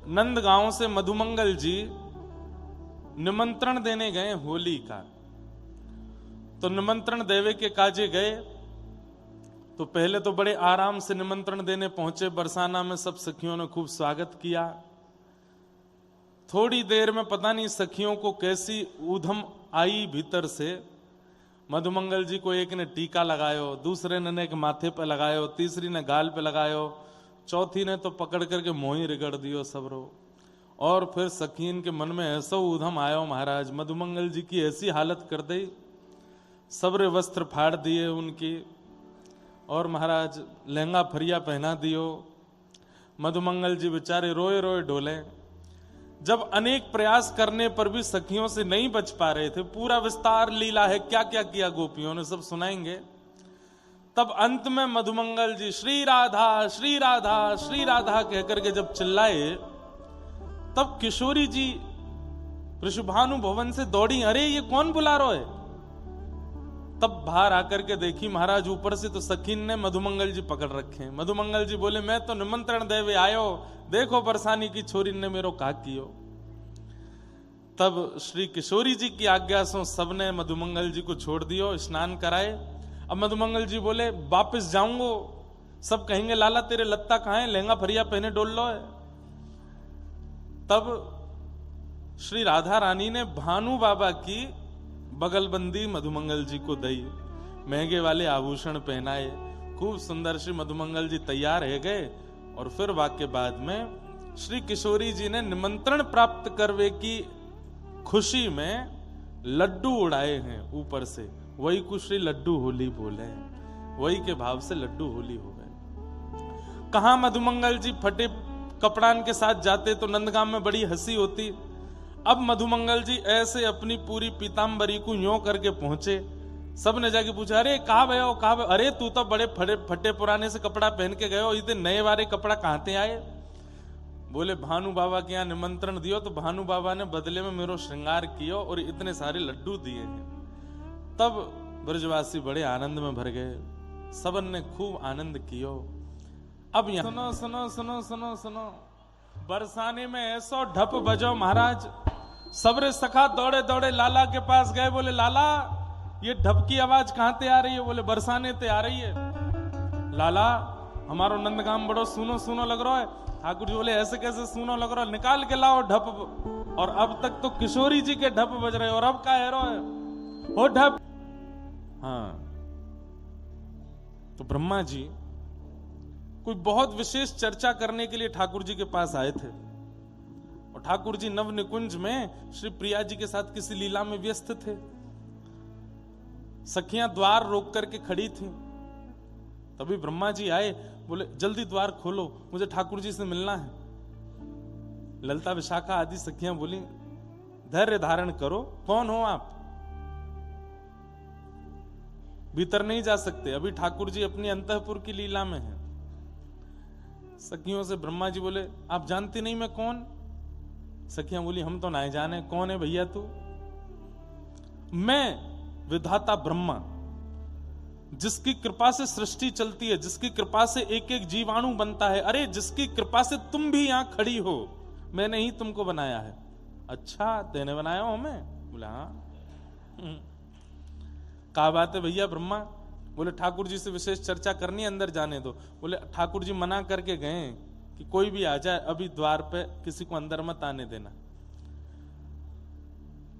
नंदगांव से मधुमंगल जी निमंत्रण देने गए होली का। तो निमंत्रण देवे के काजे गए तो पहले तो बड़े आराम से निमंत्रण देने पहुंचे। बरसाना में सब सखियों ने खूब स्वागत किया। थोड़ी देर में पता नहीं सखियों को कैसी ऊधम आई भीतर से। मधुमंगल जी को एक ने टीका लगायो, दूसरे ने एक माथे पे लगायो, तीसरी ने गाल पे लगायो, चौथी ने तो पकड़ करके मोही रिगड़ दियो सबरो। और फिर सखीन के मन में ऐसा ऊधम आयो महाराज, मधुमंगल जी की ऐसी हालत कर दी, सबरे वस्त्र फाड़ दिए उनकी और महाराज लहंगा फरिया पहना दियो। मधुमंगल जी बेचारे रोए रोए डोले। जब अनेक प्रयास करने पर भी सखियों से नहीं बच पा रहे थे, पूरा विस्तार लीला है, क्या क्या किया गोपियों ने सब सुनाएंगे। तब अंत में मधुमंगल जी श्री राधा श्री राधा श्री राधा कहकर के जब चिल्लाए, तब किशोरी जी ऋषभानु भवन से दौड़ी, अरे ये कौन बुला रहा है। तब बाहर आकर के देखी महाराज, ऊपर से तो सखीन ने मधुमंगल जी पकड़ रखे। मधुमंगल जी बोले, मैं तो निमंत्रण देवे आयो, देखो बरसानी की छोरी ने मेरो का कियो। तब श्री किशोरी जी की आज्ञा से सबने मधुमंगल जी को छोड़ दियो, स्नान कराए। अब मधुमंगल जी बोले, वापिस जाऊंगो, सब कहेंगे लाला तेरे लत्ता कहां है, लहंगा फरिया पहने डोल लो है। तब श्री राधा रानी ने भानु बाबा की बगलबंदी मधुमंगल जी को दई, महंगे वाले आभूषण पहनाए, खूब सुंदर श्री मधुमंगल जी तैयार है गए। और फिर वाक्य बाद में श्री किशोरी जी ने निमंत्रण प्राप्त करवे की खुशी में लड्डू उड़ाए हैं ऊपर से, वही कुछ श्री लड्डू होली बोले हैं, वही के भाव से लड्डू होली हो गए। कहां मधुमंगल जी फटे कपड़ान के साथ जाते तो नंदगांव में बड़ी हंसी होती। अब मधुमंगल जी ऐसे अपनी पूरी पीताम्बरी को यूं करके पहुंचे, सबने जाके पूछा, अरे कहां गए हो, कहां? अरे तू तो बड़े फटे पुराने से कपड़ा पहन के गए हो, इतने नए वाले कपड़ा कहां से आए? बोले भानु बाबा के यहाँ निमंत्रण दियो तो भानु बाबा ने बदले में मेरो श्रृंगार कियो और इतने सारे लड्डू दिए हैं। तब ब्रजवासी बड़े आनंद में भर गए, सबन ने खूब आनंद कियो। अब यहाँ सुनो सुनो सुनो सुनो सुनो, बरसाने में ऐसो ढप बजो महाराज, सबरे सखा दौड़े दौड़े लाला के पास गए। बोले लाला ये ढप की आवाज कहां से आ रही है? बोले बरसाने से आ रही है। लाला हमारो नंदगाम बड़ो सुनो सुनो लग रहा है। ठाकुर जी बोले, ऐसे कैसे सुनो लग रहा है, निकाल के लाओ ढप। और अब तक तो किशोरी जी के ढप बज रहे और अब का है हो ढप। हाँ, तो ब्रह्मा जी कोई बहुत विशेष चर्चा करने के लिए ठाकुर जी के पास आए थे और ठाकुर जी नव निकुंज में श्री प्रिया जी के साथ किसी लीला में व्यस्त थे। सखियां द्वार रोक करके खड़ी थीं। तभी ब्रह्मा जी आए, बोले जल्दी द्वार खोलो, मुझे ठाकुर जी से मिलना है। ललिता विशाखा आदि सखियां बोली, धैर्य धारण करो, कौन हो आप? भीतर नहीं जा सकते, अभी ठाकुर जी अपनी अंतःपुर की लीला में हैं। सखियों से ब्रह्मा जी बोले, आप जानती नहीं मैं कौन? सखियां बोली, हम तो नहीं जाने, कौन है भैया तू? मैं विधाता ब्रह्मा, जिसकी कृपा से सृष्टि चलती है, जिसकी कृपा से एक एक जीवाणु बनता है, अरे जिसकी कृपा से तुम भी यहां खड़ी हो, मैंने ही तुमको बनाया है। अच्छा तेने बनाया हो हमें? बोला हाँ। क्या बात है भैया ब्रह्मा? बोले ठाकुर जी से विशेष चर्चा करनी, अंदर जाने दो। बोले ठाकुर जी मना करके गए कि कोई भी आ जाए, अभी द्वार पे किसी को अंदर मत आने देना।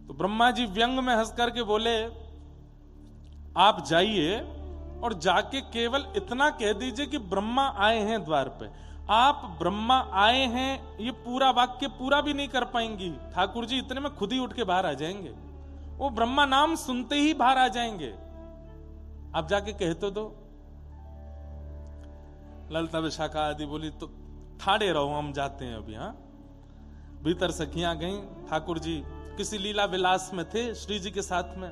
तो ब्रह्मा जी व्यंग में हंस करके बोले, आप जाइए और जाके केवल इतना कह दीजिए कि ब्रह्मा आए हैं द्वार पे। आप ब्रह्मा आए हैं ये पूरा वाक्य पूरा भी नहीं कर पाएंगी, ठाकुर जी इतने में खुद ही उठ के बाहर आ जाएंगे। वो ब्रह्मा नाम सुनते ही बाहर आ जाएंगे, आप जाके कह तो दो। ललिता विशाखा आदि बोली, तो ठाड़े रहो, हम जाते हैं अभी। हाँ, भीतर सखियां गईं। ठाकुर जी किसी लीला विलास में थे श्री जी के साथ में।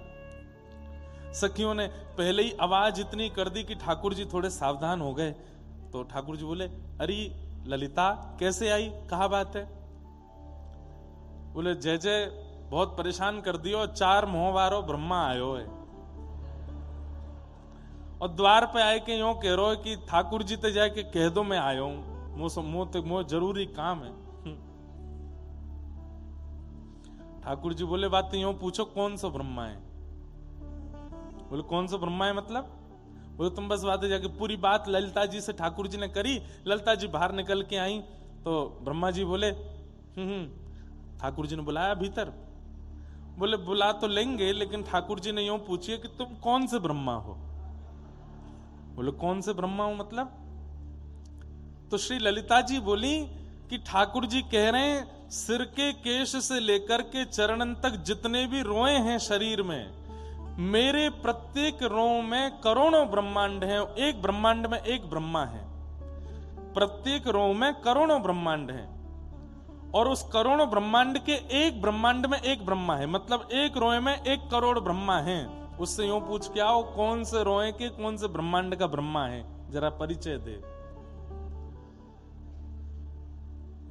सखियों ने पहले ही आवाज इतनी कर दी कि ठाकुर जी थोड़े सावधान हो गए। तो ठाकुर जी बोले, अरे ललिता कैसे आई, कहा बात है? बोले जय जय बहुत परेशान कर दियो, 4 मोहवारो ब्रह्मा आयो है और द्वार पे आए के यूं कह रहे कि ठाकुर जी ते जाके कह दो मैं आयो हूं, मो जरूरी काम है। ठाकुर जी बोले बात यूं पूछो कौन सा ब्रह्मा है? बोले कौन सा ब्रह्मा है मतलब? बोले तुम बस बातें जाके पूरी बात ललिता जी से ठाकुर जी ने करी। ललिता जी बाहर निकल के आई तो ब्रह्मा जी बोले ठाकुर जी ने बुलाया भीतर। बोले बुला तो लेंगे, लेकिन ठाकुर जी ने यूं पूछिए कि तुम कौन से ब्रह्मा हो? बोले कौन से ब्रह्मा हो मतलब? तो श्री ललिता जी बोली कि ठाकुर जी कह रहे हैं सिर के केश से लेकर के चरणन तक जितने भी रोए हैं शरीर में, मेरे प्रत्येक रों में करोड़ों ब्रह्मांड हैं, एक ब्रह्मांड में एक ब्रह्मा है। प्रत्येक रों में करोड़ों ब्रह्मांड हैं और उस करोड़ों ब्रह्मांड के एक ब्रह्मांड में एक ब्रह्मा है, मतलब एक रोए में 1 करोड़ ब्रह्मा हैं। उससे यूं पूछ के आओ कौन से रोए के कौन से ब्रह्मांड का ब्रह्मा है, जरा परिचय दे।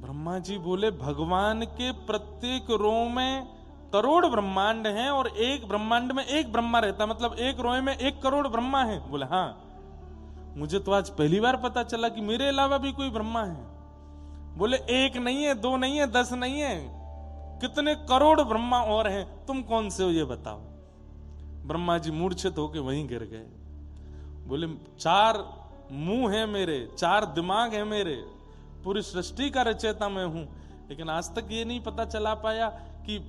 ब्रह्मा जी बोले भगवान के प्रत्येक रो में करोड़ ब्रह्मांड हैं और एक ब्रह्मांड में एक ब्रह्मा रहता, मतलब एक रोए में 1 करोड़ ब्रह्मा है। बोले हाँ, मुझे तो आज पहली बार पता चला कि मेरे अलावा भी कोई ब्रह्मा है। बोले 1 नहीं है, 2 नहीं है, 10 नहीं है, कितने करोड़ ब्रह्मा और हैं, तुम कौन से हो ये बताओ। ब्रह्मा जी मूर्छित होके वहीं गिर गए। बोले 4 मुंह है मेरे, 4 दिमाग है मेरे, पूरी सृष्टि का रचयिता मैं हूं, लेकिन आज तक ये नहीं पता चला पाया कि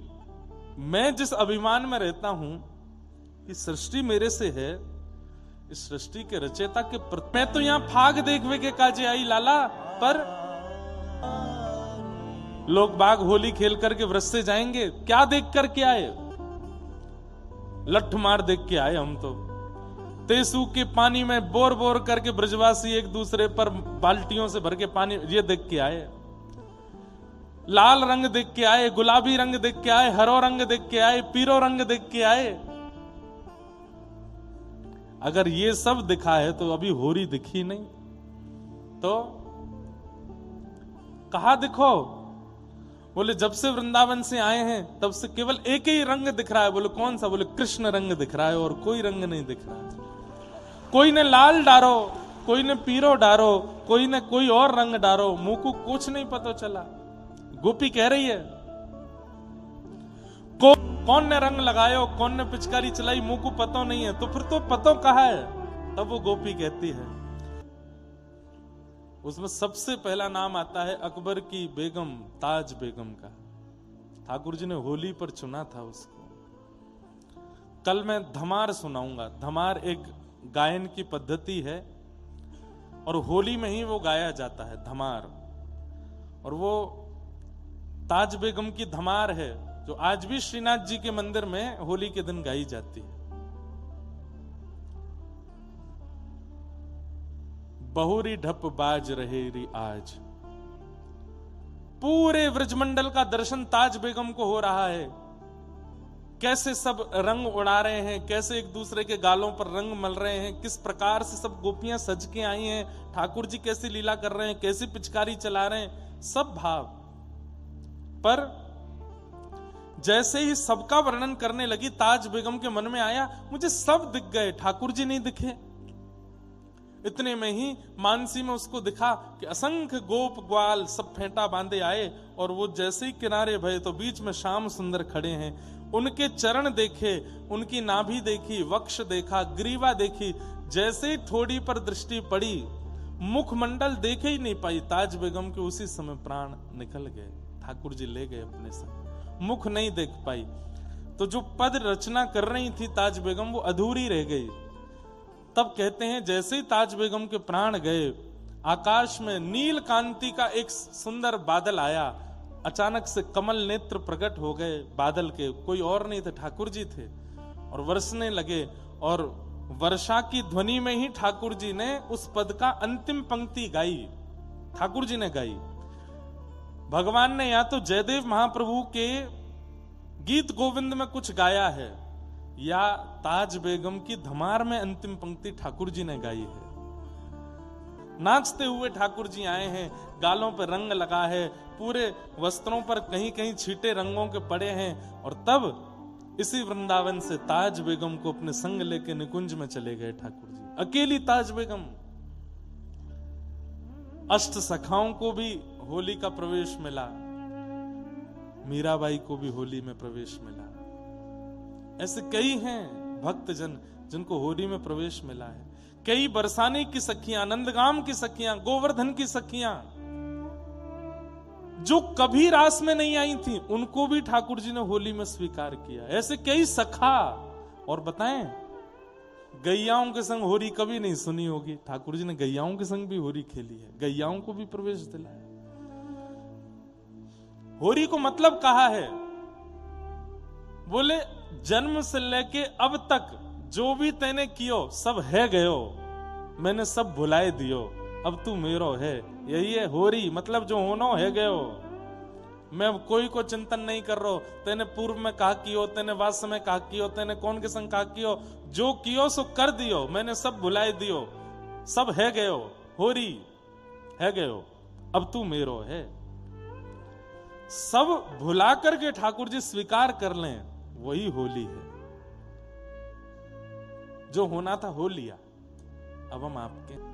मैं जिस अभिमान में रहता हूं कि सृष्टि मेरे से है, इस सृष्टि के रचयिता के प्रति मैं तो यहां फाग देखवे के काजे आई लाला। पर लोग बाग होली खेल करके व्रत से जाएंगे, क्या देख करके आए? लठ मार देख के आए हम तो। तेसू के पानी में बोर बोर करके ब्रजवासी एक दूसरे पर बाल्टियों से भर के पानी ये देख के आए। लाल रंग देख के आए, गुलाबी रंग देख के आए, हरो रंग देख के आए, पीरो रंग देख के आए। अगर ये सब दिखा है तो अभी होरी दिखी नहीं, तो कहा दिखो? बोले जब से वृंदावन से आए हैं तब से केवल एक ही रंग दिख रहा है। बोले कौन सा? बोले कृष्ण रंग दिख रहा है और कोई रंग नहीं दिख रहा है। कोई ने लाल डारो, कोई ने पीरो डारो, कोई ने कोई और रंग डारो, मुंह को कुछ नहीं पता चला। गोपी कह रही है कौन ने रंग लगायो, कौन ने पिचकारी चलाई, मुंह को पता नहीं है, तो फिर तो पता कहा है? तब वो गोपी कहती है, उसमें सबसे पहला नाम आता है अकबर की बेगम ताज बेगम का। ठाकुर जी ने होली पर चुना था उसको। कल मैं धमार सुनाऊंगा। धमार एक गायन की पद्धति है और होली में ही वो गाया जाता है, धमार। और वो ताज बेगम की धमार है जो आज भी श्रीनाथ जी के मंदिर में होली के दिन गाई जाती है। बहुरी ढप बाज रहेरी आज। पूरे व्रजमंडल का दर्शन ताज बेगम को हो रहा है। कैसे सब रंग उड़ा रहे हैं, कैसे एक दूसरे के गालों पर रंग मल रहे हैं, किस प्रकार से सब गोपियां सज के आई हैं, ठाकुर जी कैसी लीला कर रहे हैं, कैसी पिचकारी चला रहे हैं, सब भाव। पर जैसे ही सबका वर्णन करने लगी, ताज बेगम के मन में आया मुझे सब दिख गए, ठाकुर जी नहीं दिखे। इतने में ही मानसी में उसको दिखा कि असंख्य गोप ग्वाल सब फेंटा बांधे आए और वो जैसे ही किनारे भये तो बीच में श्याम सुंदर खड़े हैं। उनके चरण देखे, उनकी नाभि देखी, वक्ष देखा, ग्रीवा देखी। जैसे ही ठोड़ी पर दृष्टि पड़ी, मुखमंडल देखे ही नहीं पाई। ताज बेगम के उसी समय प्राण निकल गए, ठाकुर जी ले गए अपने साथ। मुख नहीं देख पाई तो जो पद रचना कर रही थी ताज बेगम, वो अधूरी रह गई। तब कहते हैं जैसे ही ताज बेगम के प्राण गए, आकाश में नील कांति का एक सुंदर बादल आया। अचानक से कमल नेत्र प्रकट हो गए बादल के, कोई और नहीं थे, ठाकुर जी थे, और बरसने लगे। और वर्षा की ध्वनि में ही ठाकुर जी ने उस पद का अंतिम पंक्ति गाई, ठाकुर जी ने गाई। भगवान ने या तो जयदेव महाप्रभु के गीत गोविंद में कुछ गाया है या ताज बेगम की धमार में अंतिम पंक्ति ठाकुर जी ने गाई है। नाचते हुए ठाकुर जी आए हैं, गालों पर रंग लगा है, पूरे वस्त्रों पर कहीं कहीं छींटे रंगों के पड़े हैं। और तब इसी वृंदावन से ताज बेगम को अपने संग लेके निकुंज में चले गए ठाकुर जी, अकेली ताज बेगम। अष्ट सखाओं को भी होली का प्रवेश मिला। मीराबाई को भी होली में प्रवेश मिला। ऐसे कई हैं भक्तजन जिनको होली में प्रवेश मिला है। कई बरसाने की सखियां, नंदगाम की सखियां, गोवर्धन की सखियां जो कभी रास में नहीं आई थी, उनको भी ठाकुर जी ने होली में स्वीकार किया। ऐसे कई सखा। और बताएं, गैयाओं के संग होली कभी नहीं सुनी होगी, ठाकुर जी ने गैयाओं के संग भी होली खेली है, गैयाओं को भी प्रवेश दिलाया। होली को मतलब कहा है, बोले जन्म से लेके अब तक जो भी तैने कियो सब है गयो, मैंने सब भुलाए दियो, अब तू मेरो है। यही है होरी, मतलब जो होनो है गयो। मैं कोई को चिंतन नहीं कर रहा। तेने पूर्व में कहा कियो, तेने वास में कहा कियो, तेने कौन के संग कहा कियो, जो कियो सो कर दियो, मैंने सब भुलाए दियो, सब है गयो, होरी है गयो, अब तू मेरो है। सब भुला करके ठाकुर जी स्वीकार कर लें, वही होली है। जो होना था हो लिया, अब हम आपके